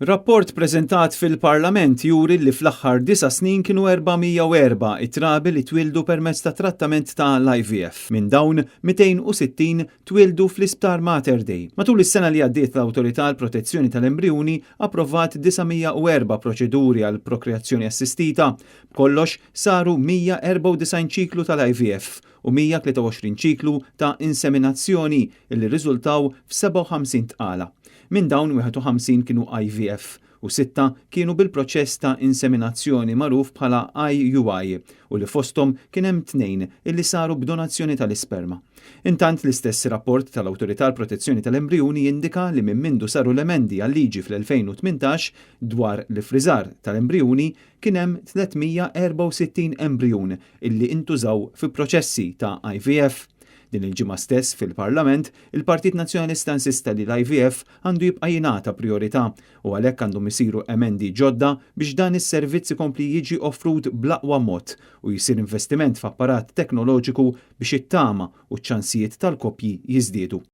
Rapport preżentat fil-Parlament juri li fl-aħħar 9 snin kienu 404 it-trabi li twildu permezz ta' trattament ta' l-IVF. Minn dawn 260 twildu fl-Isptar Mater Dei. Matul is-sena li għaddiet l-Awtorità għall Protezzjoni tal-Embrjuni approvat 904 proċeduri għal prokreazzjoni assistita. Kollox saru 194 ċiklu tal-IVF u 123 ċiklu ta' inseminazzjoni illi riżultaw f'57 tqala. Minn dawn 51 kienu IVF u 6 kienu bil-proċess ta' inseminazzjoni magħruf bħala IUI u li fosthom kien hemm 2 illi saru b'donazzjoni tal-isperma. Intant l-istess rapport tal-Awtorità għall Protezzjoni tal-Embrjuni jindika li minn mindu saru l-emendi għal-liġi fl-2018 dwar l-ifriżar tal-embrjuni kien hemm 364 embrjun illi intużaw fi proċessi ta' IVF. Din il-ġimgħa stess fil-Parlament, il-Partit Nazzjonalista insista li l-IVF għandu jibqa' jingħata priorità u għalhekk għandhom isiru emendi ġodda biex dan is-servizz ikompli jiġi offrut bl-aqwa mod u jsir investiment f'apparat teknoloġiku biex it-tama u ċ-ċansijiet tal-koppji jiżdiedu.